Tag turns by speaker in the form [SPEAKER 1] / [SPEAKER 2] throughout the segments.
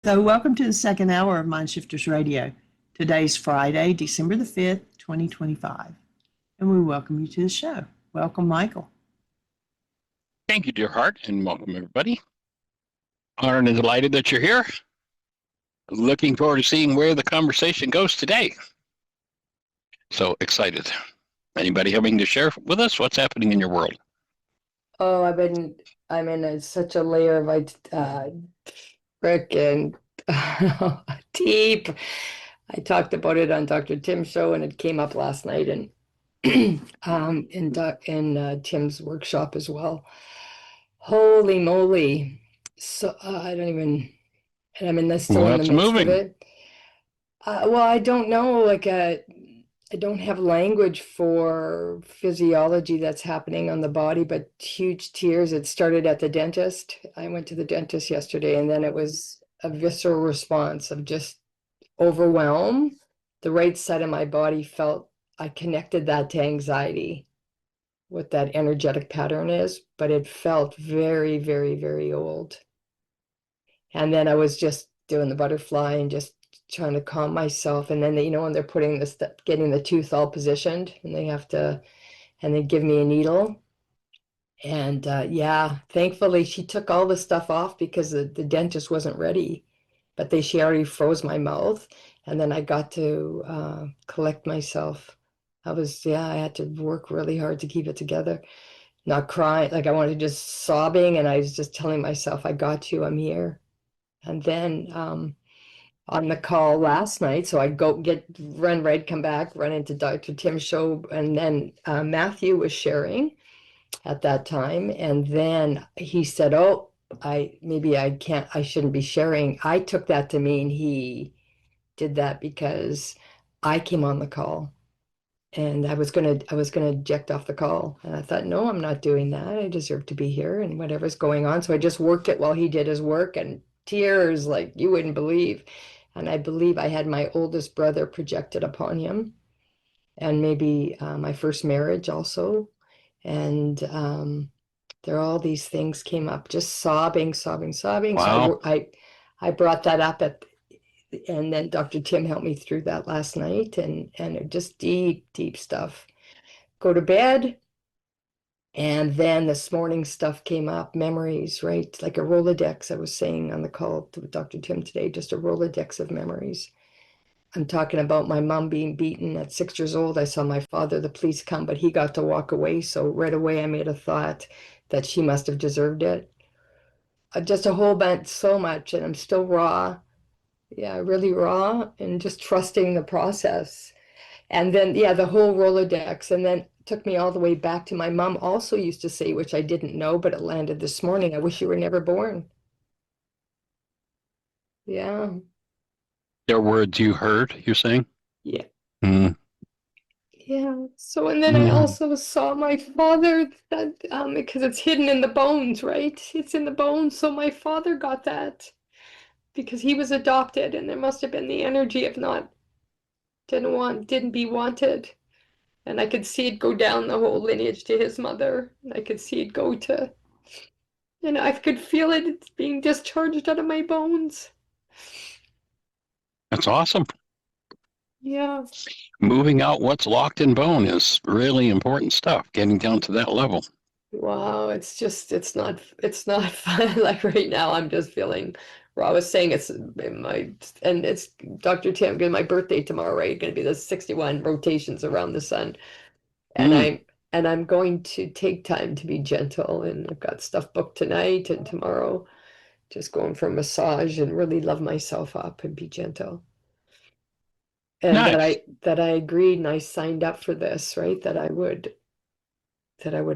[SPEAKER 1] So, welcome to the second hour of MindShifters Radio. Today's Friday, December the 5th, 2025, and we welcome you to the show. Welcome, Michael.
[SPEAKER 2] Thank you, dear heart, and welcome, everybody. Honored and delighted that you're here. Looking forward to seeing where the conversation goes today. So excited. Anybody having to share with us what's happening in your world?
[SPEAKER 3] Oh, I'm in such a layer of frickin' deep. I talked about it on Dr. Tim's show, and it came up last night and in Tim's workshop as well. Holy moly! So I don't even, and I'm in the still in the
[SPEAKER 2] What's
[SPEAKER 3] midst
[SPEAKER 2] moving?
[SPEAKER 3] of it. Well, I don't know. I don't have language for physiology that's happening on the body, but huge tears. It started at the dentist. I went to the dentist yesterday, and then it was a visceral response of just overwhelm. The right side of my body felt, I connected that to anxiety, what that energetic pattern is, but it felt very, very, very old. And then I was just doing the butterfly and just trying to calm myself. And then when they're putting getting the tooth all positioned, and they give me a needle. And yeah, thankfully she took all the stuff off because the dentist wasn't ready, but she already froze my mouth. And then I got to collect myself. I had to work really hard to keep it together, not crying. Like I wanted just sobbing, and I was just telling myself, I got you, I'm here. And then on the call last night, so I come back, run into Dr. Tim's show, and then Matthew was sharing at that time, and then he said, "Oh, I shouldn't be sharing." I took that to mean he did that because I came on the call, and I was gonna eject off the call, and I thought, no, I'm not doing that. I deserve to be here, and whatever's going on. So I just worked it while he did his work, and tears like you wouldn't believe. And I believe I had my oldest brother projected upon him, and maybe my first marriage also. And there all these things came up, just sobbing.
[SPEAKER 2] Wow.
[SPEAKER 3] So I brought that up and then Dr. Tim helped me through that last night, and it just deep stuff. Go to bed. And then this morning stuff came up, memories, right? Like a Rolodex. I was saying on the call to Dr. Tim today, just a Rolodex of memories. I'm talking about my mom being beaten at 6 years old. I saw my father, the police come, but he got to walk away. So right away I made a thought that she must have deserved it. Just a whole bunch, so much, and I'm still raw. Yeah, really raw, and just trusting the process. And then, yeah, the whole Rolodex. And then it took me all the way back to my mom also used to say, which I didn't know, but it landed this morning, I wish you were never born. Yeah.
[SPEAKER 2] They're words you heard, you're saying?
[SPEAKER 3] Yeah.
[SPEAKER 2] Mm.
[SPEAKER 3] Yeah. So, and then I also saw my father that because it's hidden in the bones, right? It's in the bones. So my father got that because he was adopted, and there must have been the energy of didn't be wanted. And I could see it go down the whole lineage to his mother. And I could see it go to, and I could feel it. It's being discharged out of my bones.
[SPEAKER 2] That's awesome.
[SPEAKER 3] Yeah.
[SPEAKER 2] Moving out what's locked in bone is really important stuff, getting down to that level.
[SPEAKER 3] Wow. It's not fun. Like right now, I'm just feeling, I was saying and it's Dr. Tim, because my birthday tomorrow, right? Going to be the 61 rotations around the sun. And I'm going to take time to be gentle, and I've got stuff booked tonight and tomorrow, just going for a massage and really love myself up and be gentle. And
[SPEAKER 2] Nice.
[SPEAKER 3] that I agreed and I signed up for this, right? That I would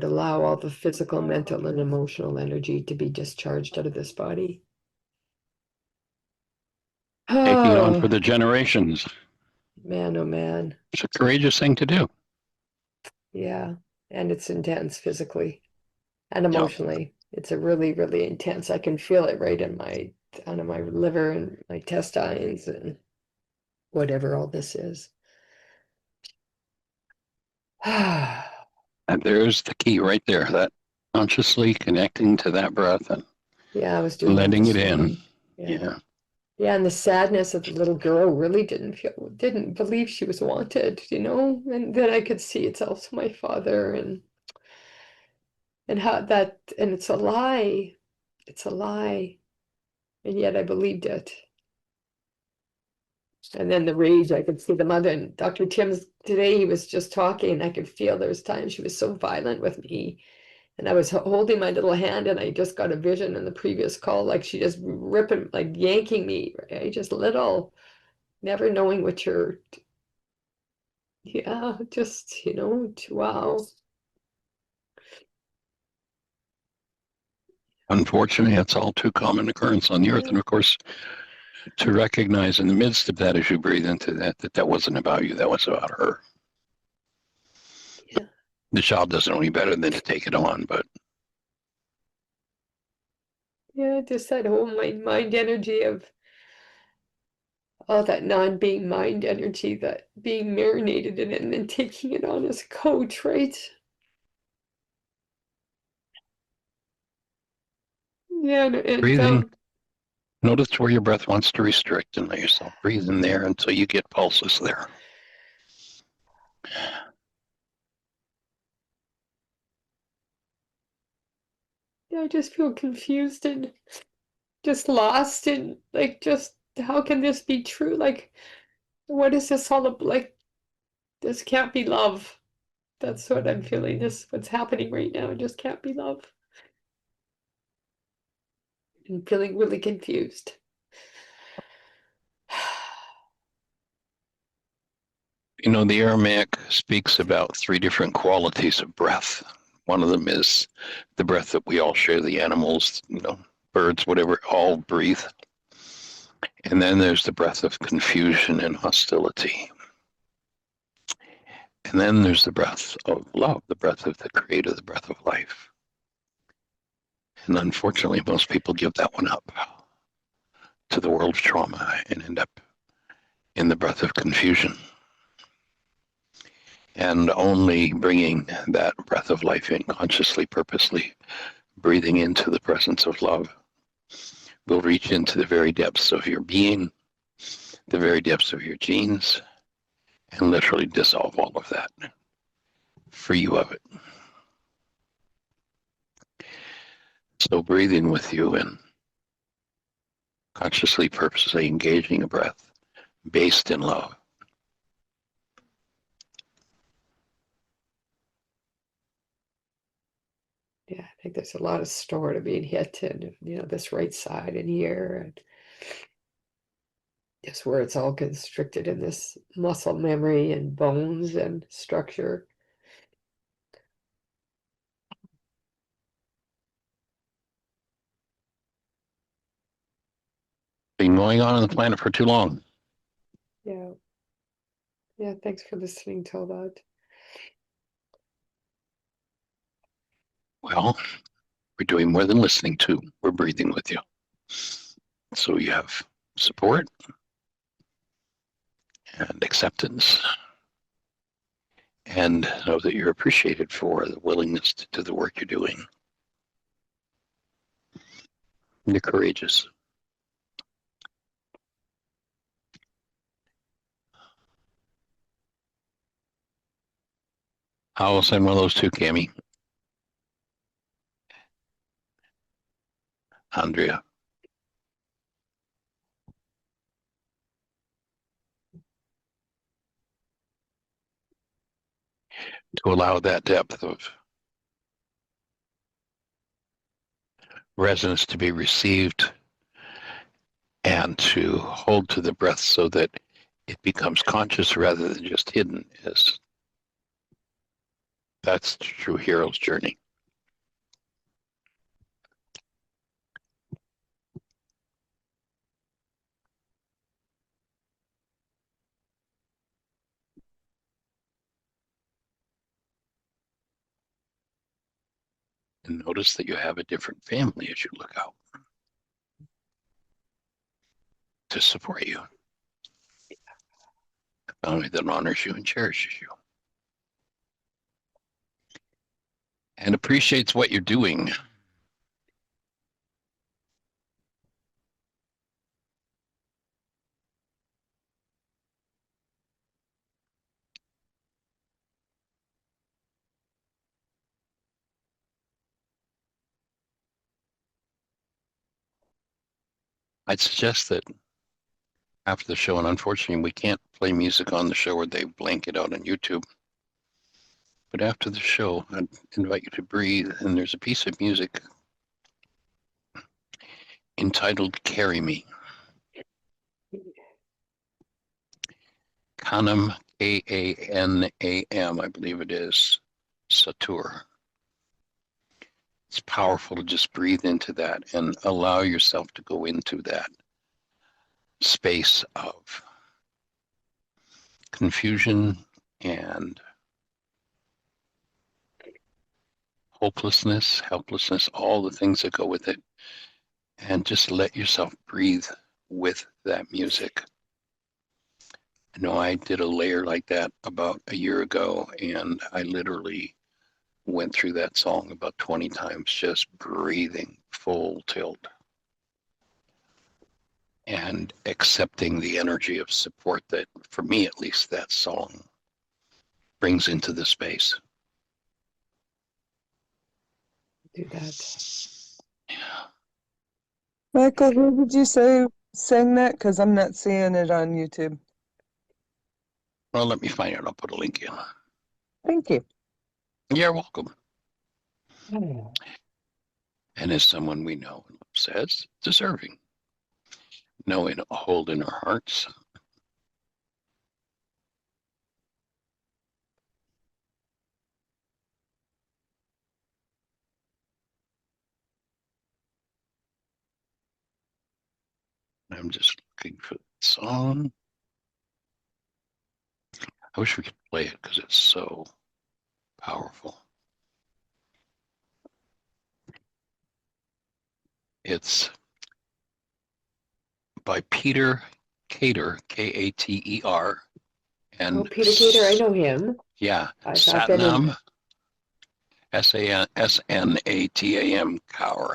[SPEAKER 3] allow all the physical, mental, and emotional energy to be discharged out of this body.
[SPEAKER 2] Taking on
[SPEAKER 3] Oh,
[SPEAKER 2] for the generations.
[SPEAKER 3] man, oh man.
[SPEAKER 2] It's a courageous thing to do.
[SPEAKER 3] Yeah. And it's intense physically and
[SPEAKER 2] Yeah.
[SPEAKER 3] emotionally. It's a really, really intense. I can feel it right in my liver and my intestines and whatever all this is.
[SPEAKER 2] And there's the key right there, that consciously connecting to that breath and
[SPEAKER 3] Yeah, I was doing that
[SPEAKER 2] letting
[SPEAKER 3] this
[SPEAKER 2] it in.
[SPEAKER 3] morning.
[SPEAKER 2] Yeah.
[SPEAKER 3] Yeah, and the sadness of the little girl really didn't believe she was wanted, and then I could see it's also my father, and how that, and it's a lie. It's a lie. And yet I believed it. And then the rage, I could see the mother, and Dr. Tim's today, he was just talking, and I could feel there's times she was so violent with me. And I was holding my little hand, and I just got a vision in the previous call, like she just ripping, like yanking me, right? Just little, never knowing what you're, yeah, just, wow.
[SPEAKER 2] Unfortunately, that's all too common occurrence on the earth. And of course, to recognize in the midst of that as you breathe into that wasn't about you, that was about her.
[SPEAKER 3] Yeah.
[SPEAKER 2] The child doesn't know any better than to take it on, but
[SPEAKER 3] Yeah, just that whole mind energy of all that non-being mind energy, that being marinated in it and then taking it on as a coach, right? Yeah, and
[SPEAKER 2] breathing. Notice where your breath wants to restrict and let yourself breathe in there until you get pulses there.
[SPEAKER 3] yeah, I just feel confused and just lost and like, just how can this be true? Like, what is this all about? Like, this can't be love. That's what I'm feeling. This, what's happening right now, it just can't be love. I'm feeling really confused.
[SPEAKER 2] You know, the Aramaic speaks about three different qualities of breath. One of them is the breath that we all share, the animals, birds, whatever, all breathe. And then there's the breath of confusion and hostility. And then there's the breath of love, the breath of the creator, the breath of life. And unfortunately, most people give that one up to the world of trauma and end up in the breath of confusion. And only bringing that breath of life in consciously, purposely, breathing into the presence of love will reach into the very depths of your being, the very depths of your genes, and literally dissolve all of that, free you of it. So breathing with you and consciously, purposely engaging a breath based in love.
[SPEAKER 3] Yeah, I think there's a lot of store to being hit, and this right side in here, and just where it's all constricted in this muscle memory and bones and structure.
[SPEAKER 2] Been going on the planet for too long.
[SPEAKER 3] Yeah. Yeah, thanks for listening to all that.
[SPEAKER 2] Well, we're doing more than listening to. We're breathing with you. So you have support and acceptance, and know that you're appreciated for the willingness to do the work you're doing. You're courageous. I will send one of those too, Cami. Andrea. To allow that depth of resonance to be received and to hold to the breath so that it becomes conscious rather than just hidden. That's the true hero's journey. And notice that you have a different family as you look out to support you. A family that honors you and cherishes you. And appreciates what you're doing. I'd suggest that after the show, and unfortunately we can't play music on the show or they blank it out on YouTube, but after the show, I'd invite you to breathe, and there's a piece of music entitled Carry Me. Kanam, Kaanam, I believe it is, Satur. It's powerful to just breathe into that and allow yourself to go into that space of confusion and hopelessness, helplessness, all the things that go with it, and just let yourself breathe with that music. I know I did a layer like that about a year ago, and I literally went through that song about 20 times, just breathing full tilt and accepting the energy of support that, for me at least, that song brings into the space.
[SPEAKER 3] Do that.
[SPEAKER 4] Michael, who did you say sang that? Because I'm not seeing it on YouTube.
[SPEAKER 2] Well, let me find it. I'll put a link in.
[SPEAKER 4] Thank you.
[SPEAKER 2] You're welcome.
[SPEAKER 3] Oh,
[SPEAKER 2] And as someone we know says, deserving. Knowing a hold in our hearts. I'm just looking for the song. I wish we could play it because it's so powerful. It's by Peter Cater, Kater, and
[SPEAKER 3] oh, Peter Cater, I know him.
[SPEAKER 2] yeah,
[SPEAKER 3] I've been in.
[SPEAKER 2] Satnam, Snatam, Kaur,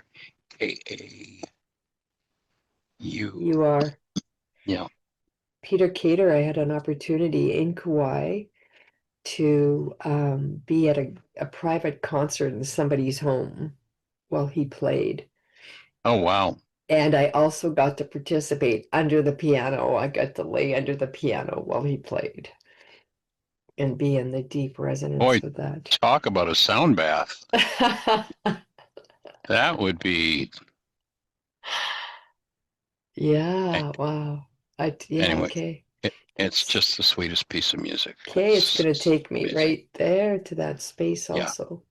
[SPEAKER 2] Kau.
[SPEAKER 3] You are.
[SPEAKER 2] Yeah.
[SPEAKER 3] Peter Cater, I had an opportunity in Kauai to be at a private concert in somebody's home while he played.
[SPEAKER 2] Oh wow.
[SPEAKER 3] And I also got to participate under the piano. I got to lay under the piano while he played and be in the deep resonance
[SPEAKER 2] Boy,
[SPEAKER 3] with that.
[SPEAKER 2] talk about a sound bath. That would be
[SPEAKER 3] Yeah, wow. Yeah,
[SPEAKER 2] anyway.
[SPEAKER 3] okay.
[SPEAKER 2] It's just the sweetest piece of music.
[SPEAKER 3] Okay, it's going to take me
[SPEAKER 2] amazing.
[SPEAKER 3] right there to that space
[SPEAKER 2] Yeah.
[SPEAKER 3] also.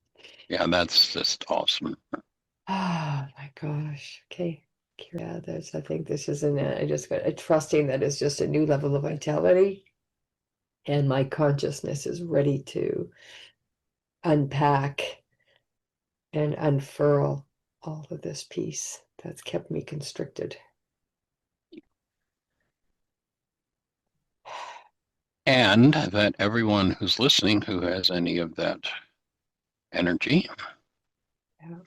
[SPEAKER 2] Yeah, that's just awesome.
[SPEAKER 3] Ah, my gosh. Okay. Yeah, I think this is I just got trusting that it's just a new level of vitality. And my consciousness is ready to unpack and unfurl all of this piece that's kept me constricted.
[SPEAKER 2] And that everyone who's listening who has any of that energy
[SPEAKER 3] Yeah.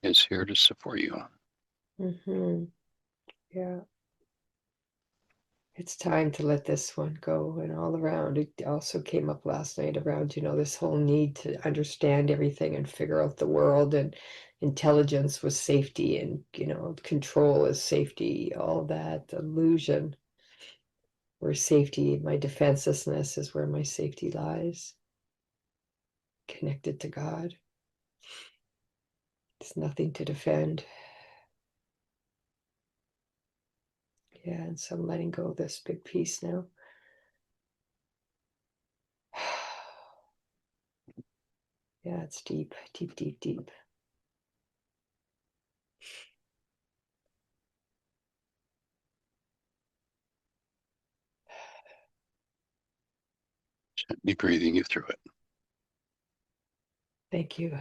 [SPEAKER 2] is here to support you.
[SPEAKER 3] Mm-hmm. Yeah. It's time to let this one go. And all around, it also came up last night around, this whole need to understand everything and figure out the world, and intelligence was safety, and, control is safety, all that illusion. Where safety, my defenselessness is where my safety lies. Connected to God. There's nothing to defend. Yeah, and so I'm letting go of this big piece now. Yeah, it's deep, deep, deep, deep.
[SPEAKER 2] Be breathing you through it.
[SPEAKER 3] Thank you.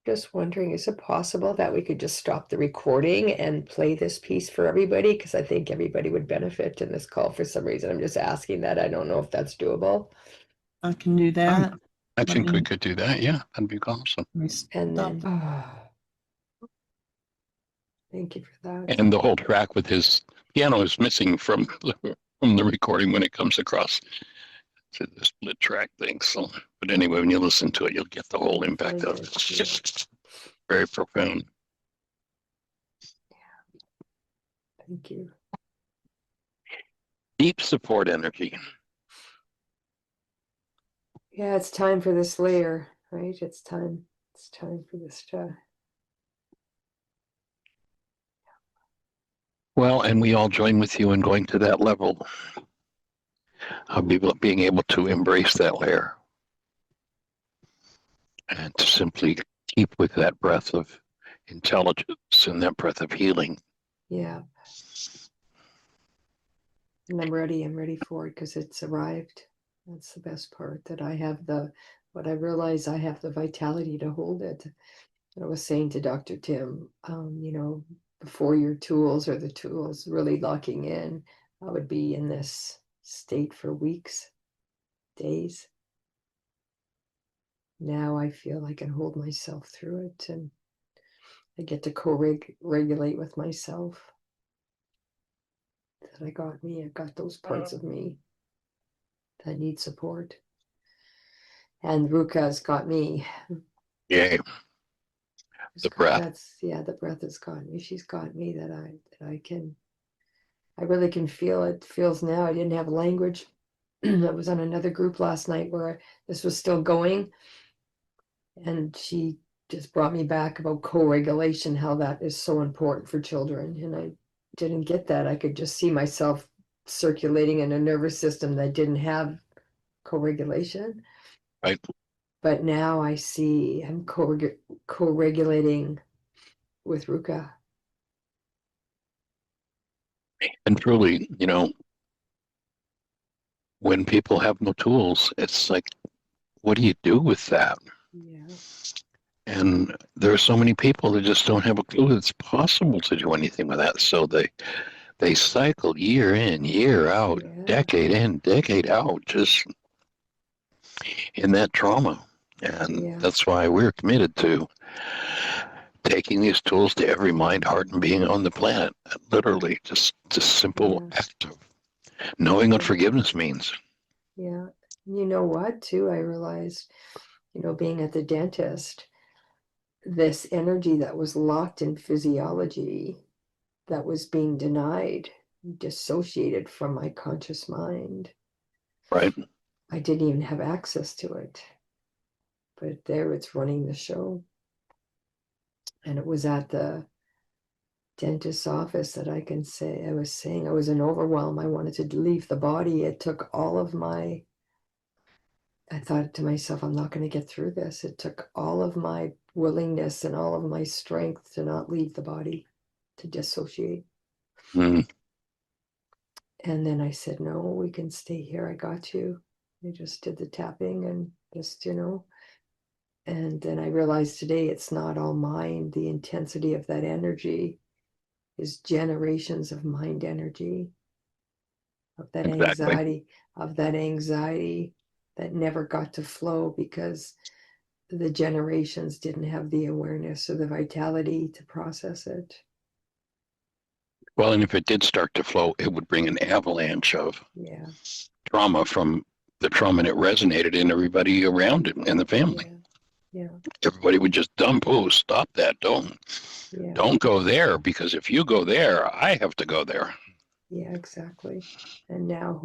[SPEAKER 3] Just wondering, is it possible that we could just stop the recording and play this piece for everybody? Because I think everybody would benefit in this call for some reason. I'm just asking that. I don't know if that's doable.
[SPEAKER 1] I can do that.
[SPEAKER 2] I think we
[SPEAKER 1] me-
[SPEAKER 2] could do that. Yeah, that'd be awesome.
[SPEAKER 1] Let me
[SPEAKER 3] And
[SPEAKER 1] stop.
[SPEAKER 3] then, thank you for that.
[SPEAKER 2] And the whole track with his piano is missing from the recording when it comes across to the split track thing. So, but anyway, when you listen to it, you'll get the whole impact of it. It's very profound.
[SPEAKER 3] Thank you.
[SPEAKER 2] Deep support energy.
[SPEAKER 3] Yeah, it's time for this layer, right? It's time for this to.
[SPEAKER 2] Well, and we all join with you in going to that level of being able to embrace that layer and to simply keep with that breath of intelligence and that breath of healing.
[SPEAKER 3] Yeah. And I'm ready for it because it's arrived. That's the best part, that I have what I realize, I have the vitality to hold it. I was saying to Dr. Tim, before your tools or the tools really locking in, I would be in this state for weeks, days. Now I feel I can hold myself through it, and I get to co-regulate with myself. That I got those parts of me that need support. And Ruka's got me.
[SPEAKER 2] Yay. The breath.
[SPEAKER 3] The breath has got me. She's got me that I really can feel it. Feels now. I didn't have language. I was on another group last night where this was still going. And she just brought me back about co-regulation, how that is so important for children. And I didn't get that. I could just see myself circulating in a nervous system that didn't have co-regulation.
[SPEAKER 2] Right.
[SPEAKER 3] But now I see I'm co-regulating with Ruka.
[SPEAKER 2] And truly, when people have no tools, it's like, what do you do with that?
[SPEAKER 3] Yeah.
[SPEAKER 2] And there are so many people that just don't have a clue it's possible to do anything with that. So they cycle year in, year out,
[SPEAKER 3] Yeah.
[SPEAKER 2] decade in, decade out, just in that trauma. And that's why we're committed to taking these tools to every mind, heart, and being on the planet. Literally, just simple act of knowing what forgiveness means.
[SPEAKER 3] Yeah. You know what, too, I realized, being at the dentist, this energy that was locked in physiology that was being denied, dissociated from my conscious mind.
[SPEAKER 2] Right.
[SPEAKER 3] I didn't even have access to it. But there it's running the show. And it was at the dentist's office that I was saying I was in overwhelm. I wanted to leave the body. It took all of I thought to myself, I'm not going to get through this. It took all of my willingness and all of my strength to not leave the body, to dissociate.
[SPEAKER 2] Mm.
[SPEAKER 3] And then I said, no, we can stay here. I got you. I just did the tapping and just, and then I realized today it's not all mind. The intensity of that energy is generations of mind energy, of that anxiety, that never got to flow because the generations didn't have the awareness or the vitality to process it.
[SPEAKER 2] Well, and if it did start to flow, it would bring an avalanche of trauma from the trauma, and it resonated in everybody around it and the family.
[SPEAKER 3] Yeah.
[SPEAKER 2] Everybody would just dump, stop that. Don't go there, because if you go there, I have to go there.
[SPEAKER 3] Yeah, exactly. And now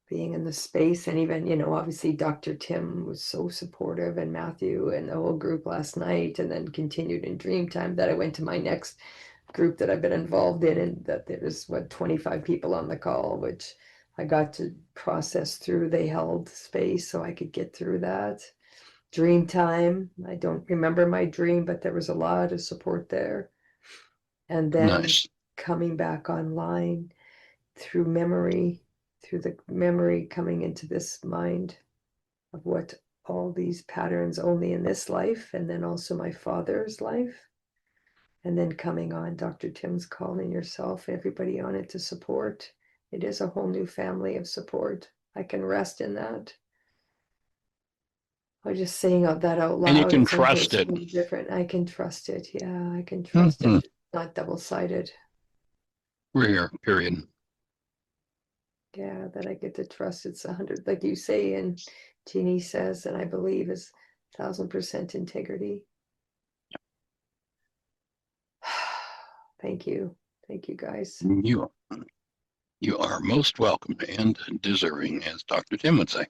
[SPEAKER 3] being in the space, and even, obviously Dr. Tim was so supportive, and Matthew and the whole group last night, and then continued in dream time that I went to my next group that I've been involved in, and that there's 25 people on the call, which I got to process through. They held space so I could get through that. Dream time. I don't remember my dream, but there was a lot of support there. And then coming back online through memory, through the memory coming into this mind of what all these patterns only in this life, and then also my father's life. And then coming on Dr. Tim's call, and yourself, everybody on it to support. It is a whole new family of support. I can rest in that. I was just saying that out loud.
[SPEAKER 2] And you can trust it.
[SPEAKER 3] Different. I can trust it. Yeah, I can trust it. Not double-sided.
[SPEAKER 2] We're here, period.
[SPEAKER 3] Yeah, that I get to trust. It's 100, like you say, and Jeanie says, and I believe is 1,000% integrity. Thank you. Thank you, guys.
[SPEAKER 2] You are most welcome and deserving, as Dr. Tim would say.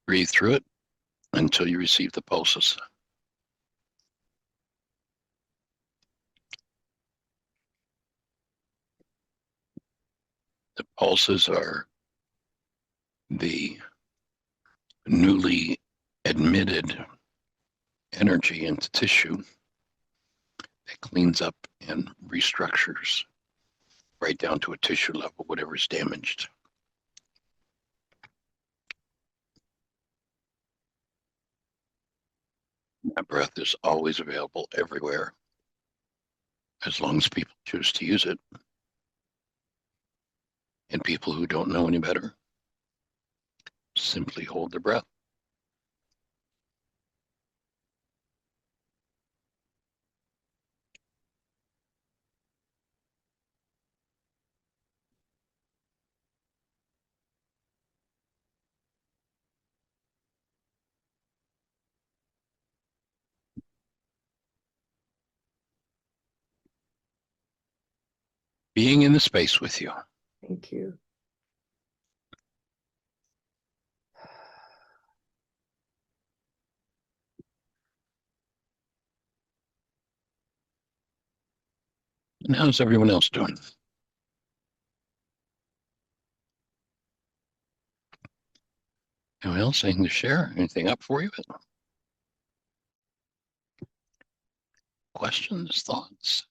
[SPEAKER 2] Breathe through it until you receive the pulses. The pulses are the newly admitted energy into tissue that cleans up and restructures right down to a tissue level, whatever is damaged. That breath is always available everywhere, as long as people choose to use it. And people who don't know any better simply hold their breath. Being in the space with you.
[SPEAKER 3] Thank you.
[SPEAKER 2] And how's everyone else doing? Anyone else anything to share? Anything up for you? Questions, thoughts?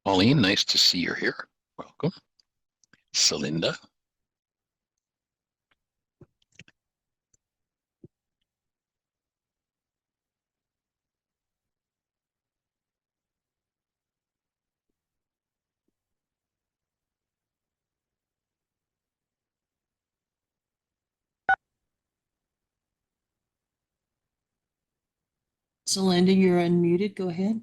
[SPEAKER 2] Pauline, nice to see you here. Welcome. Celinda.
[SPEAKER 1] So Linda, you're unmuted. Go ahead.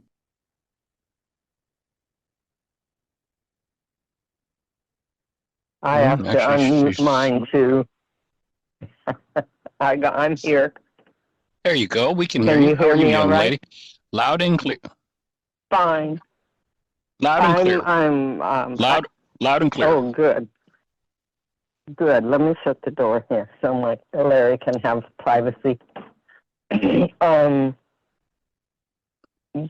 [SPEAKER 5] I have to unmute
[SPEAKER 2] she's-
[SPEAKER 5] mine too. I'm here.
[SPEAKER 2] There you go. We can hear
[SPEAKER 5] Can
[SPEAKER 2] you.
[SPEAKER 5] you
[SPEAKER 2] How are
[SPEAKER 5] hear
[SPEAKER 2] you,
[SPEAKER 5] me
[SPEAKER 2] young
[SPEAKER 5] all right?
[SPEAKER 2] lady? Loud and clear.
[SPEAKER 5] Fine.
[SPEAKER 2] Loud and clear. Loud and clear.
[SPEAKER 5] Oh, good. Good. Let me shut the door here so my Larry can have privacy.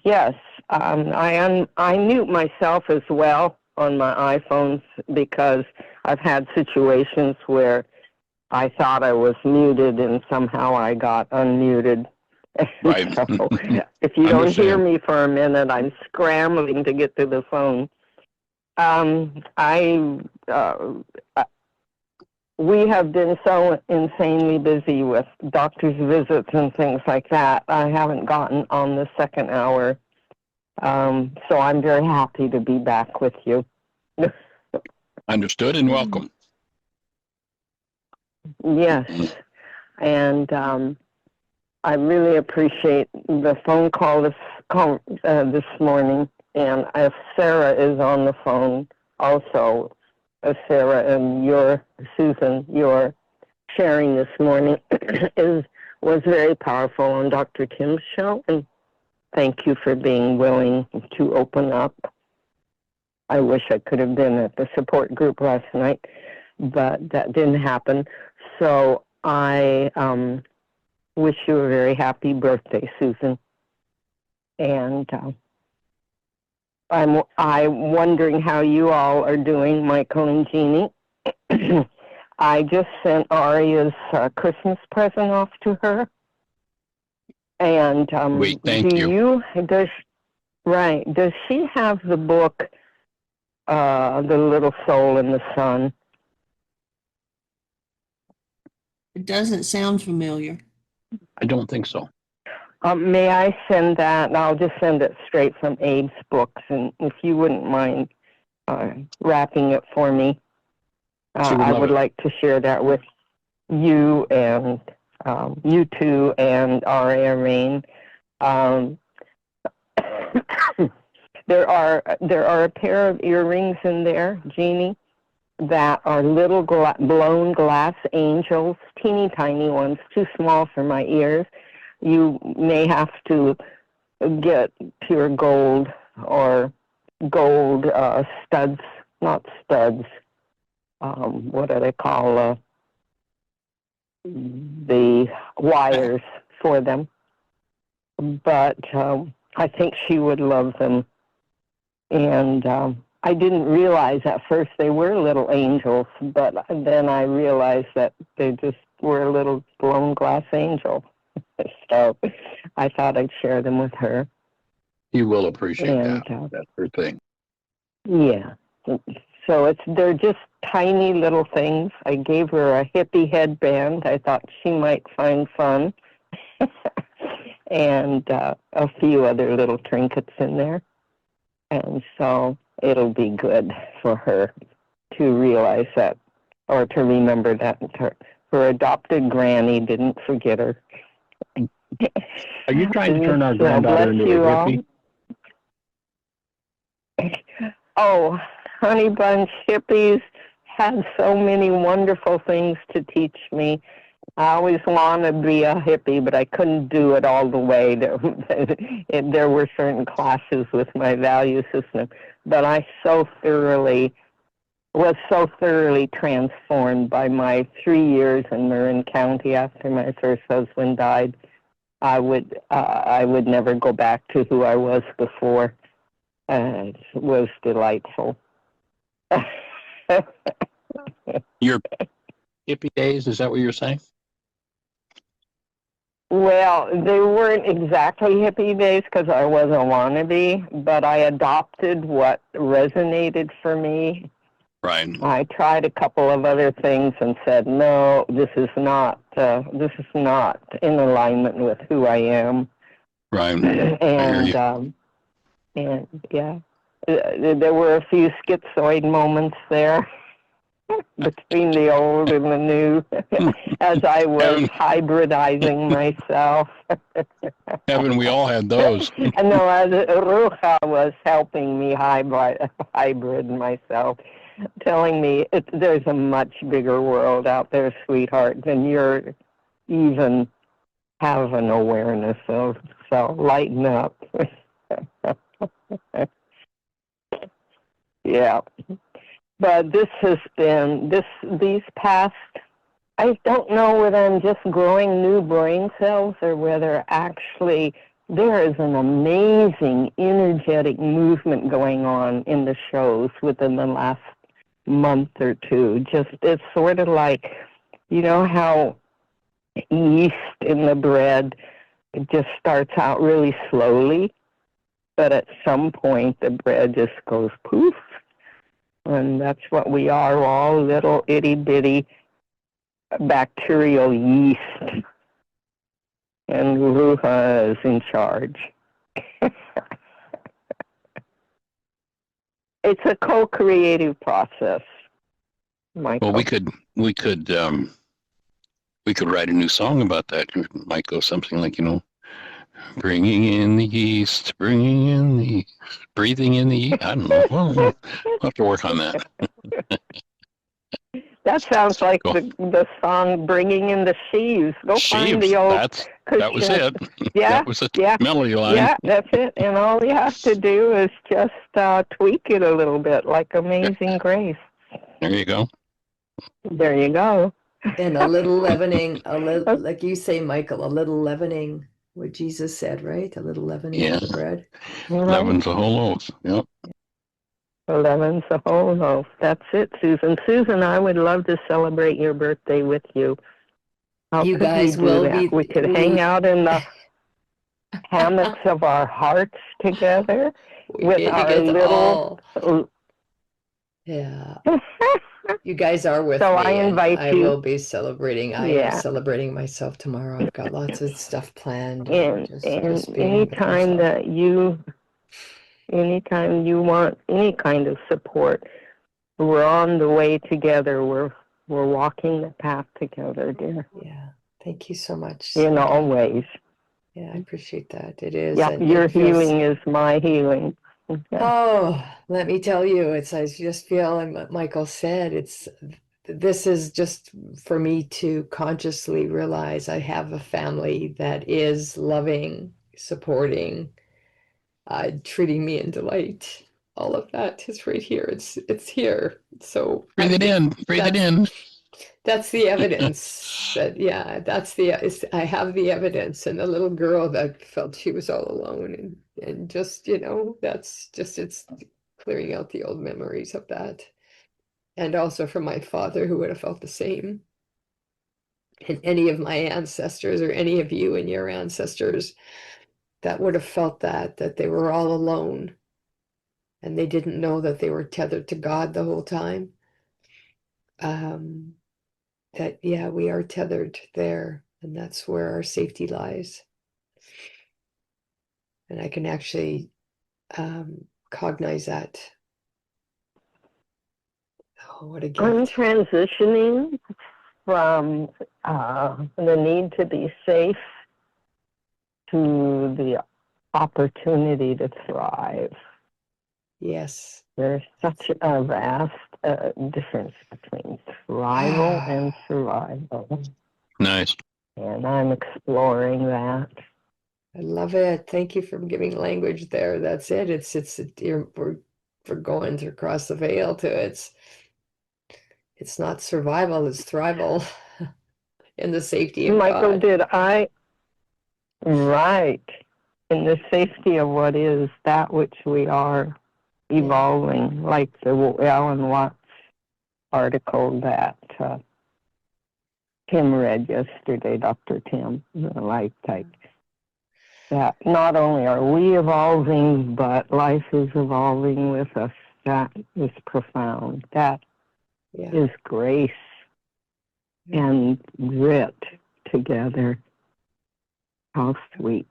[SPEAKER 5] Yes, I mute myself as well on my iPhones because I've had situations where I thought I was muted and somehow I got unmuted.
[SPEAKER 2] Right.
[SPEAKER 5] So if you don't hear
[SPEAKER 2] Understand.
[SPEAKER 5] me for a minute, I'm scrambling to get to the phone. We have been so insanely busy with doctor's visits and things like that. I haven't gotten on the second hour. So I'm very happy to be back with you.
[SPEAKER 2] Understood and welcome.
[SPEAKER 5] Yes. And I really appreciate the phone call this morning. And if Sarah is on the phone also, Sarah and Susan, your sharing this morning was very powerful on Dr. Tim's show. And thank you for being willing to open up. I wish I could have been at the support group last night, but that didn't happen. So I wish you a very happy birthday, Susan. And I'm wondering how you all are doing, Michael and Jeanie. I just sent Aria's Christmas present off to her. And
[SPEAKER 2] Thank you.
[SPEAKER 5] Does she have the book, The Little Soul in the Sun?
[SPEAKER 1] It doesn't sound familiar.
[SPEAKER 2] I don't think so.
[SPEAKER 5] May I send that? I'll just send it straight from Abe's books, and if you wouldn't mind wrapping it for me, I would like to share that with you and you two and R.A. Rain. There are a pair of earrings in there, Jeanie, that are little blown glass angels, teeny tiny ones, too small for my ears. You may have to get pure gold or gold studs, not studs. What do they call the wires for them? But I think she would love them. And I didn't realize at first they were little angels, but then I realized that they just were a little blown glass angel. So I thought I'd share them with her.
[SPEAKER 2] You will appreciate
[SPEAKER 5] And,
[SPEAKER 2] that. That's her thing.
[SPEAKER 5] Yeah. So they're just tiny little things. I gave her a hippie headband. I thought she might find fun. And a few other little trinkets in there. And so it'll be good for her to realize that, or to remember that her adopted granny didn't forget her.
[SPEAKER 2] Are you trying to turn our
[SPEAKER 5] So
[SPEAKER 2] granddaughter
[SPEAKER 5] bless
[SPEAKER 2] into
[SPEAKER 5] you
[SPEAKER 2] a
[SPEAKER 5] all.
[SPEAKER 2] hippie?
[SPEAKER 5] Oh, Honey Bunch hippies had so many wonderful things to teach me. I always wanted to be a hippie, but I couldn't do it all the way. There were certain clashes with my value system, but I was so thoroughly transformed by my 3 years in Marin County after my first husband died. I would never go back to who I was before. It was delightful.
[SPEAKER 2] Your hippie days, is that what you're saying?
[SPEAKER 5] Well, they weren't exactly hippie days because I was a wannabe, but I adopted what resonated for me.
[SPEAKER 2] Right.
[SPEAKER 5] I tried a couple of other things and said, no, this is not in alignment with who I am.
[SPEAKER 2] Right.
[SPEAKER 5] And yeah, there were a few schizoid moments there between the old and the new as I was hybridizing myself.
[SPEAKER 2] Haven't we all had those?
[SPEAKER 5] And no, as Ruja was helping me hybrid myself, telling me there's a much bigger world out there, sweetheart, than you're even have an awareness of. So lighten up. Yeah. But this has been, these past, I don't know whether I'm just growing new brain cells or whether actually there is an amazing energetic movement going on in the shows within the last month or two. Just, it's sort of like, you know how yeast in the bread, it just starts out really slowly, but at some point the bread just goes poof. And that's what we are, all little itty-bitty bacterial yeast. And Ruha is in charge. It's a co-creative process, Michael.
[SPEAKER 2] Well, we could write a new song about that. It might go something like, bringing in the yeast, bringing in the, breathing in the yeast. I don't know. We'll have to work on that.
[SPEAKER 5] That sounds like
[SPEAKER 2] Cool.
[SPEAKER 5] the song "Bringing in the Sheaves." Go find
[SPEAKER 2] Sheaves,
[SPEAKER 5] the old.
[SPEAKER 2] that was it.
[SPEAKER 5] Yeah,
[SPEAKER 2] that was the melody line.
[SPEAKER 5] Yeah, that's it. And all you have to do is just tweak it a little bit, like Amazing Grace.
[SPEAKER 2] There you go.
[SPEAKER 5] There you go.
[SPEAKER 3] And a little leavening, like you say, Michael, a little leavening, what Jesus said, right? A little leavening of the bread.
[SPEAKER 2] Leaven's a whole loaf. Yep.
[SPEAKER 5] Leaven's a whole loaf. That's it, Susan. Susan, I would love to celebrate your birthday with you. How
[SPEAKER 3] You
[SPEAKER 5] could
[SPEAKER 3] guys
[SPEAKER 5] we do
[SPEAKER 3] will
[SPEAKER 5] that?
[SPEAKER 3] be.
[SPEAKER 5] We could hang out in the hammocks of our hearts together with our little.
[SPEAKER 3] Yeah. You guys are with
[SPEAKER 5] So
[SPEAKER 3] me.
[SPEAKER 5] I invite
[SPEAKER 3] I
[SPEAKER 5] you.
[SPEAKER 3] will be celebrating. I am celebrating myself tomorrow. I've got lots of stuff planned.
[SPEAKER 5] And anytime that anytime you want any kind of support, we're on the way together. We're we're walking the path together, dear,
[SPEAKER 3] Yeah. Thank you so much.
[SPEAKER 5] in all ways.
[SPEAKER 3] Yeah, I appreciate that. It is.
[SPEAKER 5] Yep,
[SPEAKER 3] And
[SPEAKER 5] your
[SPEAKER 3] it feels,
[SPEAKER 5] healing is my healing. Yeah.
[SPEAKER 3] oh, let me tell you, I just feel, and what Michael said, this is just for me to consciously realize I have a family that is loving, supporting, treating me in delight. All of that is right here. It's here. So
[SPEAKER 2] Breathe it in. Breathe it in.
[SPEAKER 3] that's the evidence that, yeah, I have the evidence, and the little girl that felt she was all alone, and just, that's just, it's clearing out the old memories of that. And also from my father, who would have felt the same. And any of my ancestors, or any of you and your ancestors that would have felt that they were all alone and they didn't know that they were tethered to God the whole time. That, yeah, we are tethered there, and that's where our safety lies. And I can actually cognize that. Oh, what a
[SPEAKER 5] I'm
[SPEAKER 3] gift.
[SPEAKER 5] transitioning from the need to be safe to the opportunity to thrive.
[SPEAKER 3] Yes.
[SPEAKER 5] There's such a vast difference between thrival and survival.
[SPEAKER 2] Nice.
[SPEAKER 5] And I'm exploring that.
[SPEAKER 3] I love it. Thank you for giving language there. That's it. We're going across the veil to it's not survival, it's thrival in the safety of
[SPEAKER 5] Michael,
[SPEAKER 3] God.
[SPEAKER 5] Right. In the safety of what is, that which we are evolving, like the Alan Watts article that Tim read yesterday, Dr. Tim, like that not only are we evolving, but life is evolving with us. That is profound. That is grace and grit together. How sweet.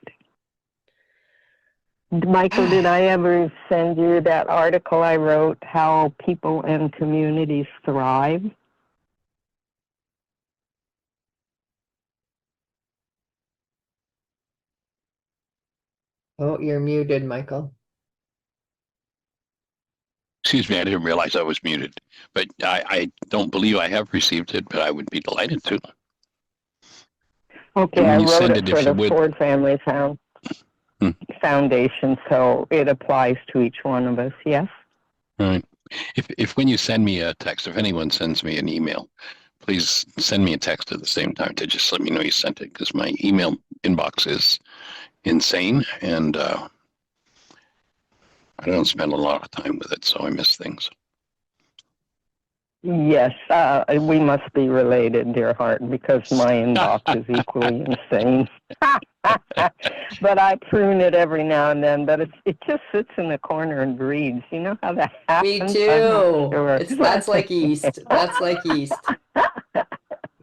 [SPEAKER 5] Michael, did I ever send you that article I wrote, How People and Communities Thrive?
[SPEAKER 3] Oh, you're muted, Michael.
[SPEAKER 2] Excuse me, I didn't realize I was muted. But I don't believe I have received it, but I would be delighted to.
[SPEAKER 5] Okay, I wrote it for the Ford Family Foundation, so it applies to each one of us, yes?
[SPEAKER 2] All right. If when you send me a text, if anyone sends me an email, please send me a text at the same time to just let me know you sent it, because my email inbox is insane, and I don't spend a lot of time with it, so I miss things.
[SPEAKER 5] Yes, we must be related, dear heart, because my inbox is equally insane. But I prune it every now and then, but it just sits in the corner and breeds. You know how that happens?
[SPEAKER 3] Me too.
[SPEAKER 5] Sure.
[SPEAKER 3] That's like yeast. That's like yeast.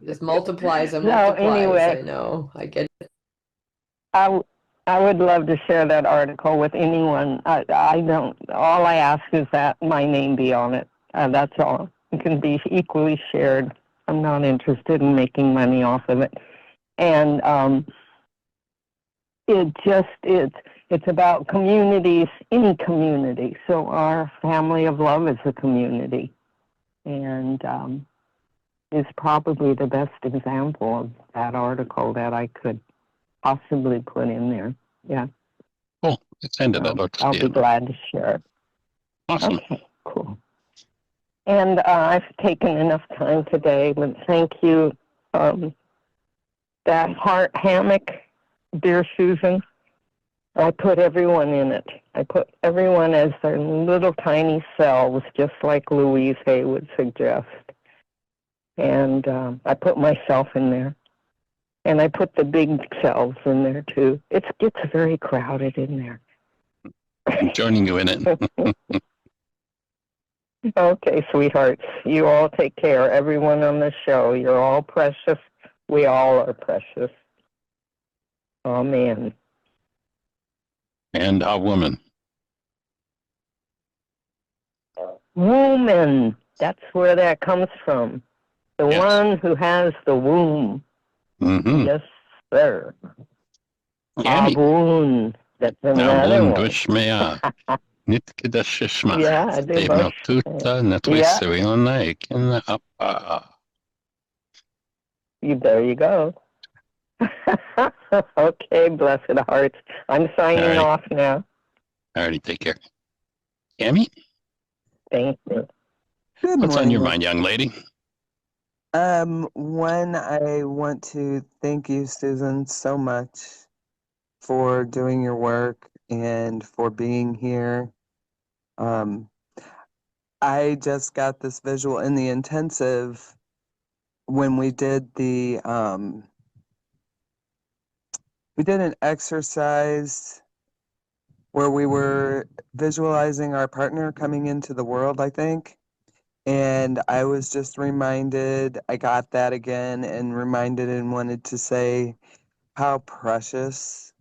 [SPEAKER 3] Just multiplies and multiplies.
[SPEAKER 5] Anyway,
[SPEAKER 3] I know. I get it.
[SPEAKER 5] I would love to share that article with anyone. I don't. All I ask is that my name be on it. That's all. It can be equally shared. I'm not interested in making money off of it. And it's about communities, any community. So our family of love is a community, and is probably the best example of that article that I could possibly put in there. Yeah.
[SPEAKER 2] Cool. It's ended.
[SPEAKER 5] I'll be glad to share it.
[SPEAKER 2] Awesome.
[SPEAKER 5] Okay, cool. And I've taken enough time today, but thank you. That heart hammock, dear Susan, I put everyone in it. I put everyone as their little tiny selves, just like Louise Hay would suggest. And I put myself in there. And I put the big selves in there, too. It gets very crowded in there.
[SPEAKER 2] I'm joining you in it.
[SPEAKER 5] Okay, sweethearts. You all take care. Everyone on the show, you're all precious. We all are precious. Amen.
[SPEAKER 2] And a woman.
[SPEAKER 5] Woman. That's where that comes from. The
[SPEAKER 2] Yes.
[SPEAKER 5] one who has the womb.
[SPEAKER 2] Mm-hmm.
[SPEAKER 5] Yes, sir.
[SPEAKER 2] Yummy.
[SPEAKER 5] Abun. That's another
[SPEAKER 2] Nabun
[SPEAKER 5] one.
[SPEAKER 2] dushmaya. Nitkidashishma.
[SPEAKER 5] Yeah, they
[SPEAKER 2] Te
[SPEAKER 5] both.
[SPEAKER 2] matuta
[SPEAKER 5] Yeah,
[SPEAKER 2] natwisewiona ikina apa.
[SPEAKER 5] there you go. Okay, blessed hearts. I'm signing
[SPEAKER 2] Alrighty.
[SPEAKER 5] off now.
[SPEAKER 2] Alrighty, take care. Yummy,
[SPEAKER 5] Thank you.
[SPEAKER 4] Good
[SPEAKER 2] what's on your
[SPEAKER 4] morning.
[SPEAKER 2] mind, young lady?
[SPEAKER 4] One, I want to thank you, Susan, so much for doing your work and for being here. I just got this visual in the intensive when we did we did an exercise where we were visualizing our partner coming into the world, I think. And I was just reminded, I got that again and reminded and wanted to say how precious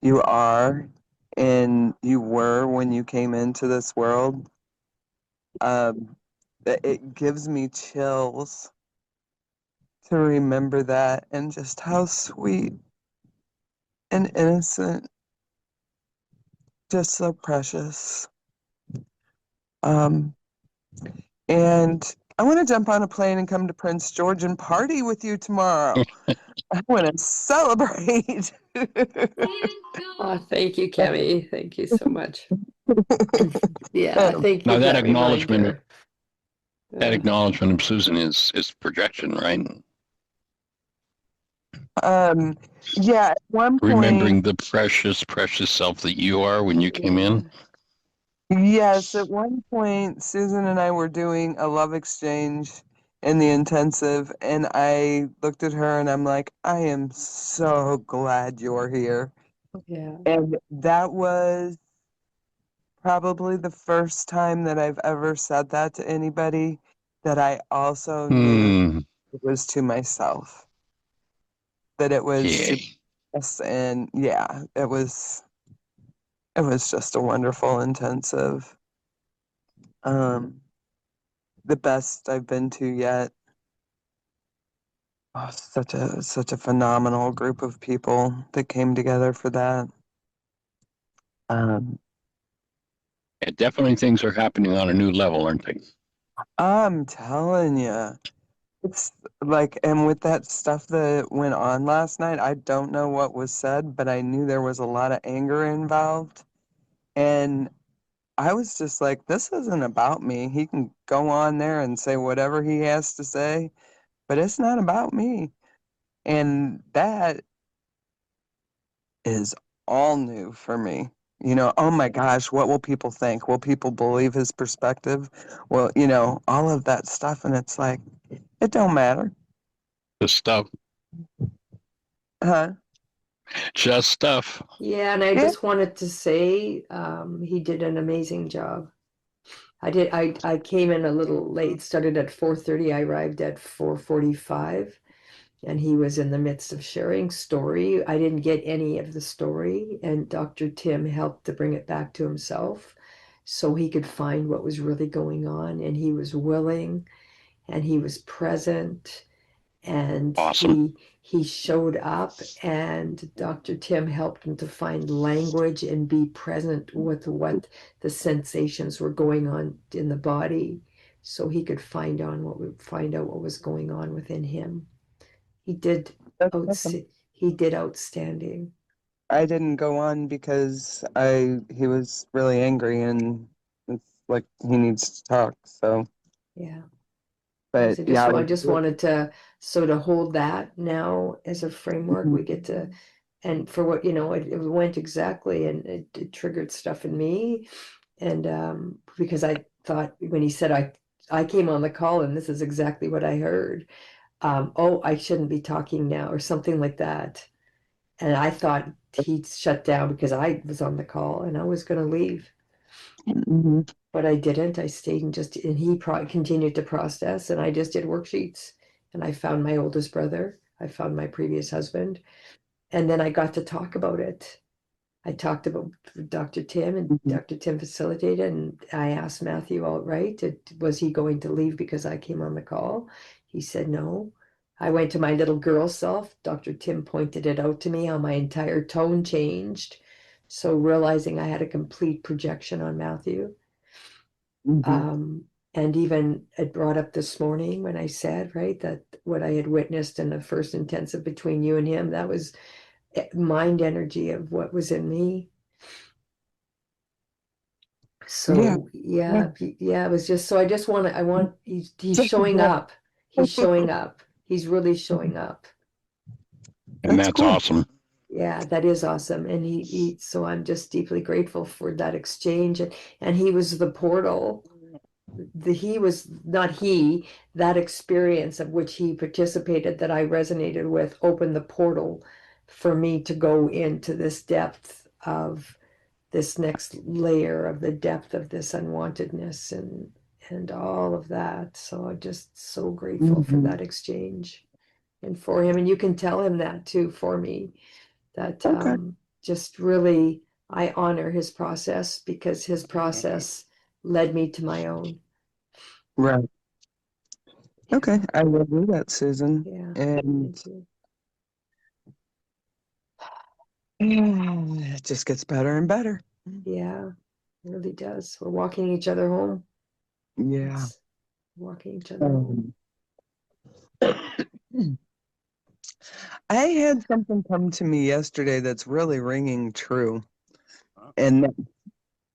[SPEAKER 4] you are and you were when you came into this world. It gives me chills to remember that and just how sweet and innocent, just so precious. Um, and I want to jump on a plane and come to Prince George and party with you tomorrow. I want to celebrate.
[SPEAKER 3] Oh, thank you, Kemi. Thank you so much. Yeah, thank you
[SPEAKER 2] Now
[SPEAKER 3] for
[SPEAKER 2] that
[SPEAKER 3] that
[SPEAKER 2] acknowledgement,
[SPEAKER 3] reminder.
[SPEAKER 2] that acknowledgement of Susan is projection, right?
[SPEAKER 4] um, yeah, at one point,
[SPEAKER 2] Remembering the precious, precious self that you are when you came in.
[SPEAKER 4] yes, at one point, Susan and I were doing a love exchange in the intensive, and I looked at her and I'm like, I am so glad you're here.
[SPEAKER 3] Yeah.
[SPEAKER 4] And that was probably the first time that I've ever said that to anybody, that I also knew it was to myself, that it was
[SPEAKER 2] Yeah.
[SPEAKER 4] to us. And yeah, it was just a wonderful intensive. The best I've been to yet. Oh, such a phenomenal group of people that came together for that. Um,
[SPEAKER 2] Yeah, definitely things are happening on a new level, aren't they?
[SPEAKER 4] I'm telling you, it's like, and with that stuff that went on last night, I don't know what was said, but I knew there was a lot of anger involved. And I was just like, this isn't about me. He can go on there and say whatever he has to say, but it's not about me. And that is all new for me. You know, oh my gosh, what will people think? Will people believe his perspective? Well, you know, all of that stuff. And it's like, it don't matter.
[SPEAKER 2] Just stuff.
[SPEAKER 4] Huh?
[SPEAKER 2] Just stuff.
[SPEAKER 3] Yeah, and I
[SPEAKER 4] Yeah.
[SPEAKER 3] just wanted to say he did an amazing job. I came in a little late, started at 4:30. I arrived at 4:45, and he was in the midst of sharing story. I didn't get any of the story, and Dr. Tim helped to bring it back to himself so he could find what was really going on, and he was willing and he was present and
[SPEAKER 2] Awesome.
[SPEAKER 3] he showed up, and Dr. Tim helped him to find language and be present with what the sensations were going on in the body so he could find out what was going on within him. He did
[SPEAKER 4] That's awesome.
[SPEAKER 3] he did outstanding.
[SPEAKER 4] I didn't go on because he was really angry and it's like he needs to talk. So,
[SPEAKER 3] Yeah.
[SPEAKER 4] but
[SPEAKER 3] So
[SPEAKER 4] yeah,
[SPEAKER 3] I just wanted to sort of hold that now as a framework. We get to, and for what, it went exactly, and it triggered stuff in me. And because I thought when he said, I came on the call and this is exactly what I heard. Oh, I shouldn't be talking now, or something like that. And I thought he'd shut down because I was on the call and I was going to leave.
[SPEAKER 4] Mhm.
[SPEAKER 3] But I didn't. I stayed and he continued to process, and I just did worksheets. And I found my oldest brother. I found my previous husband, and then I got to talk about it. I talked about Dr. Tim, and
[SPEAKER 4] Mhm.
[SPEAKER 3] Dr. Tim facilitated, and I asked Matthew outright, was he going to leave because I came on the call? He said, no. I went to my little girl self. Dr. Tim pointed it out to me how my entire tone changed. So realizing I had a complete projection on Matthew. And even it brought up this morning when I said, right, that what I had witnessed in the first intensive between you and him, that was mind energy of what was in me. So yeah, it was just, so he's showing up. He's showing up. He's really showing up.
[SPEAKER 2] And that's
[SPEAKER 4] cool.
[SPEAKER 2] awesome.
[SPEAKER 3] Yeah, that is awesome. And so I'm just deeply grateful for that exchange. And he was the portal. That experience of which he participated that I resonated with opened the portal for me to go into this depth of this next layer of the depth of this unwantedness and all of that. So I'm just so grateful for that exchange and for him. And you can tell him that too for me, that just really I honor his process because his process led me to my own.
[SPEAKER 4] Right. Okay, I will do that, Susan.
[SPEAKER 3] Yeah.
[SPEAKER 4] And
[SPEAKER 3] Thank you.
[SPEAKER 4] it just gets better and better.
[SPEAKER 3] Yeah, it really does. We're walking each other home.
[SPEAKER 4] Yeah.
[SPEAKER 3] It's walking each other home.
[SPEAKER 4] I had something come to me yesterday that's really ringing true. And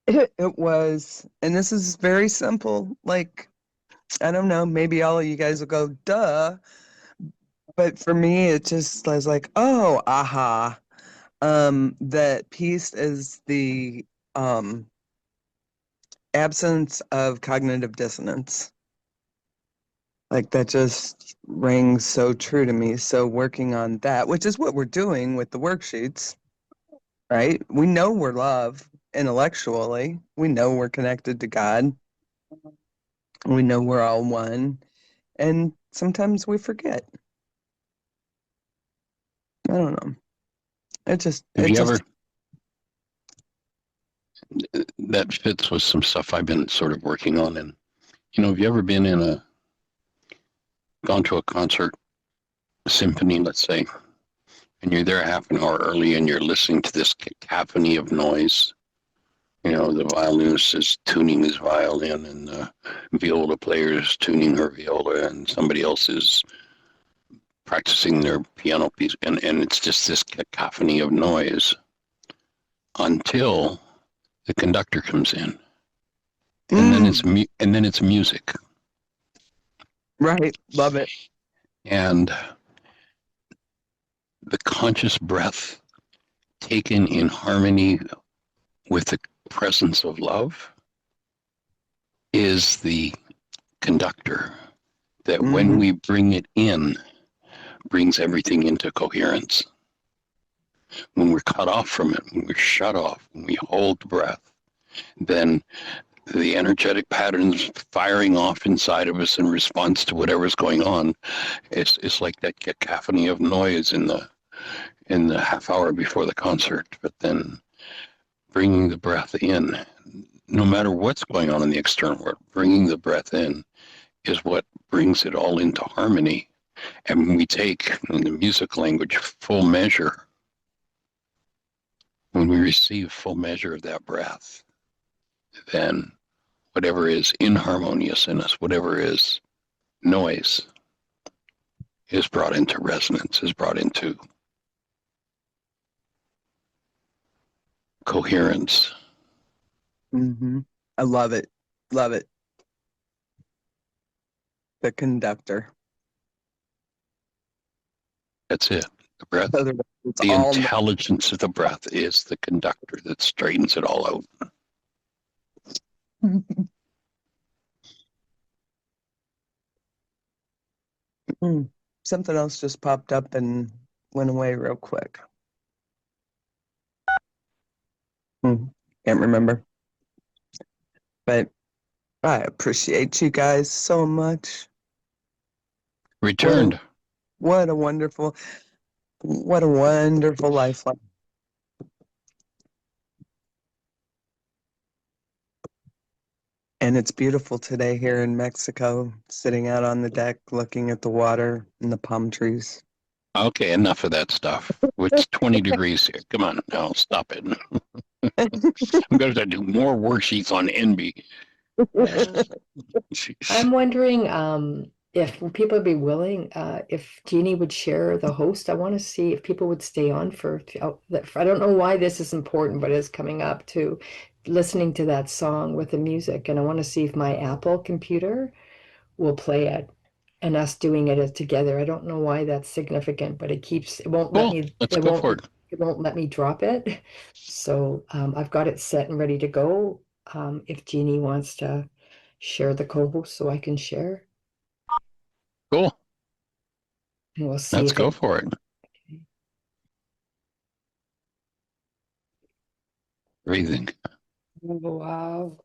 [SPEAKER 4] it was, and this is very simple, like, I don't know, maybe all of you guys will go, duh. But for me, it just was like, oh, aha. That peace is the absence of cognitive dissonance. Like that just rings so true to me. So working on that, which is what we're doing with the worksheets, right? We know we're love intellectually. We know we're connected to God. We know we're all one. And sometimes we forget. I don't know.
[SPEAKER 2] That fits with some stuff I've been sort of working on. And, have you ever gone to a concert, a symphony, let's say, and you're there half an hour early and you're listening to this cacophony of noise? The violinist is tuning his violin and the viola player is tuning her viola and somebody else is practicing their piano piece. And it's just this cacophony of noise until the conductor comes in. And then it's music.
[SPEAKER 4] Right. Love it.
[SPEAKER 2] And the conscious breath taken in harmony with the presence of love is the conductor that when we bring it in, brings everything into coherence. When we're cut off from it, when we're shut off, when we hold the breath, then the energetic patterns firing off inside of us in response to whatever's going on, it's like that cacophony of noise in the half hour before the concert. But then bringing the breath in, no matter what's going on in the external world, bringing the breath in is what brings it all into harmony. And when we take, in the music language, full measure, when we receive full measure of that breath, then whatever is inharmonious in us, whatever is noise, is brought into resonance, is brought into coherence.
[SPEAKER 4] I love it. Love it. The conductor.
[SPEAKER 2] That's it. The breath,
[SPEAKER 4] It's
[SPEAKER 2] the
[SPEAKER 4] all
[SPEAKER 2] intelligence of the breath is the conductor that straightens it all out.
[SPEAKER 4] Something else just popped up and went away real quick. Can't remember. But I appreciate you guys so much.
[SPEAKER 2] Returned.
[SPEAKER 4] What a wonderful lifeline. And it's beautiful today here in Mexico, sitting out on the deck, looking at the water and the palm trees.
[SPEAKER 2] Okay, enough of that stuff. It's 20 degrees here. Come on, now stop it. I'm going to do more worksheets on envy.
[SPEAKER 3] Yeah. I'm wondering if people would be willing, if Jeannie would share the host. I want to see if people would stay on I don't know why this is important, but it's coming up to listening to that song with the music. And I want to see if my Apple computer will play it and us doing it together. I don't know why that's significant, but it won't let
[SPEAKER 2] Cool.
[SPEAKER 3] me,
[SPEAKER 2] Let's go for it.
[SPEAKER 3] it won't let me drop it. So I've got it set and ready to go. If Jeannie wants to share the co-host so I can share,
[SPEAKER 2] Cool.
[SPEAKER 3] and we'll see
[SPEAKER 2] Let's
[SPEAKER 3] if
[SPEAKER 2] go
[SPEAKER 3] it.
[SPEAKER 2] for it. Breathing.
[SPEAKER 3] Oh, wow.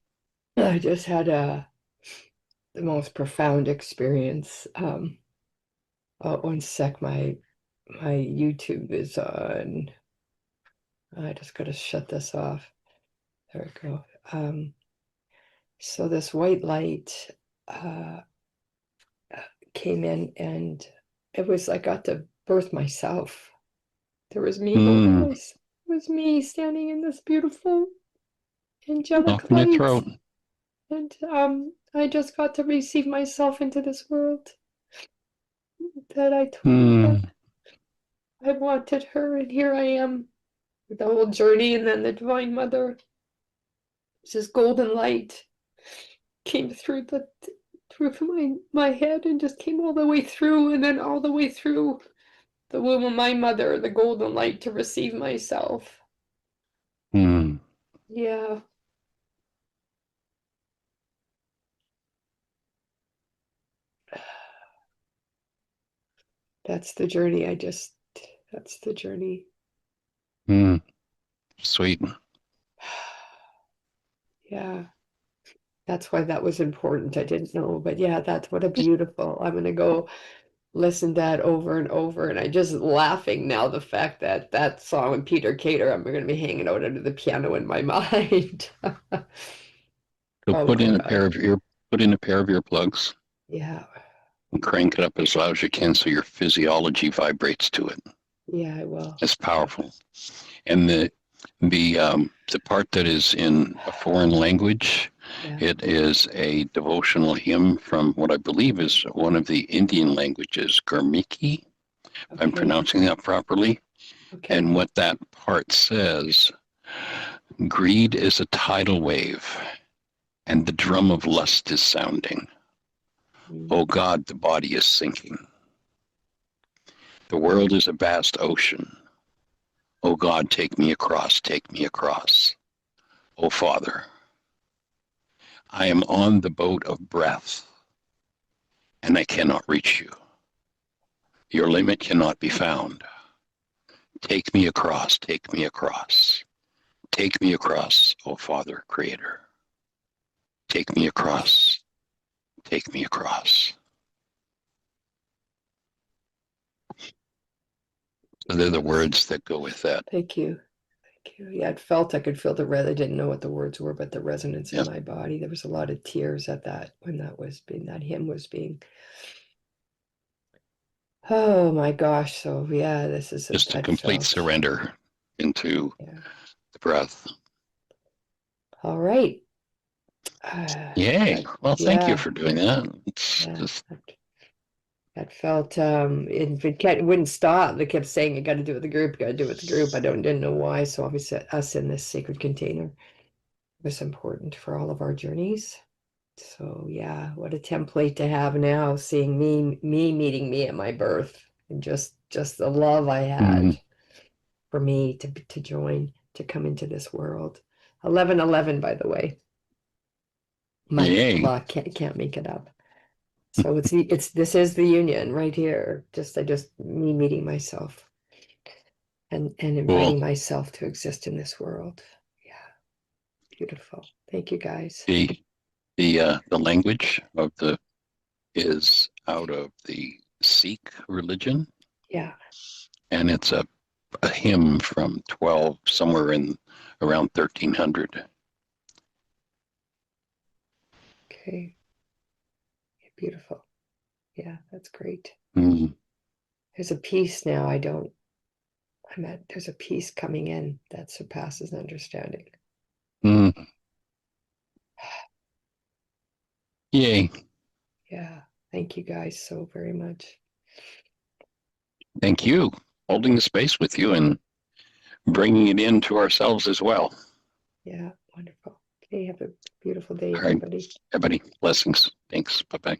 [SPEAKER 3] I just had the most profound experience. 1 sec, my YouTube is on. I just gotta shut this off. There we go. So this white light came in, and it was I got to birth myself. There was me birthing myself. It was me standing in this beautiful angelic
[SPEAKER 2] Open your
[SPEAKER 3] light.
[SPEAKER 2] throat.
[SPEAKER 3] And I just got to receive myself into this world that I told her that I wanted her, and here I am with the whole journey. And then the Divine Mother, this golden light, came through my head and just came all the way through, and then all the way through the womb of my mother, the golden light, to receive myself. Yeah. That's the journey. That's the journey.
[SPEAKER 2] Sweet.
[SPEAKER 3] Yeah. That's why that was important. I didn't know, but yeah, that's what a beautiful. I'm gonna go listen to that over and over, and I just laughing now the fact that that song with Peter Cater, I'm gonna be hanging out under the piano in my mind.
[SPEAKER 2] So
[SPEAKER 3] Oh
[SPEAKER 2] put
[SPEAKER 3] my
[SPEAKER 2] in a
[SPEAKER 3] God.
[SPEAKER 2] pair of earplugs
[SPEAKER 3] Yeah.
[SPEAKER 2] and crank it up as loud as you can so your physiology vibrates to it.
[SPEAKER 3] Yeah, I will.
[SPEAKER 2] It's powerful. And the part that is in a foreign language,
[SPEAKER 3] Yeah.
[SPEAKER 2] it is a devotional hymn from what I believe is one of the Indian languages, Gurmukhi, if I'm
[SPEAKER 3] Okay.
[SPEAKER 2] pronouncing that properly.
[SPEAKER 3] Okay.
[SPEAKER 2] And what that part says, greed is a tidal wave, and the drum of lust is sounding. Oh God, the body is sinking. The world is a vast ocean. Oh God, take me across, take me across. Oh Father, I am on the boat of breath, and I cannot reach you. Your limit cannot be found. Take me across, take me across. Take me across, oh Father, Creator. Take me across, take me across. So they're the words that go with that.
[SPEAKER 3] Thank you. Thank you. Yeah, I could feel I didn't know what the words were, but the resonance in my body. There was a lot of tears at when that hymn was being. Oh my gosh. So yeah, this is
[SPEAKER 2] Just a complete surrender into the breath.
[SPEAKER 3] All right.
[SPEAKER 2] Yay. Well, thank you for doing that. It's just
[SPEAKER 3] that felt it wouldn't stop. They kept saying you got to do it with the group, you got to do it with the group. Didn't know why. So obviously us in this sacred container was important for all of our journeys. So yeah, what a template to have now, seeing me meeting me at my birth, and just the love I had for me to join, to come into this world. 11/11, by the way.
[SPEAKER 2] Yay.
[SPEAKER 3] Can't make it up. So this is the union right here. Me meeting myself and inviting myself to exist in this world. Yeah. Beautiful. Thank you guys.
[SPEAKER 2] The language of is out of the Sikh religion.
[SPEAKER 3] Yeah.
[SPEAKER 2] And it's a hymn from somewhere in around 1300.
[SPEAKER 3] Okay. Beautiful. Yeah, that's great.
[SPEAKER 2] Mm.
[SPEAKER 3] There's a peace now. There's a peace coming in that surpasses understanding.
[SPEAKER 2] Mm. Yay.
[SPEAKER 3] Yeah. Thank you guys so very much.
[SPEAKER 2] Thank you. Holding the space with you and bringing it into ourselves as well.
[SPEAKER 3] Yeah, wonderful. Okay, have a beautiful day,
[SPEAKER 2] All right.
[SPEAKER 3] everybody.
[SPEAKER 2] Everybody, blessings. Thanks. Bye-bye.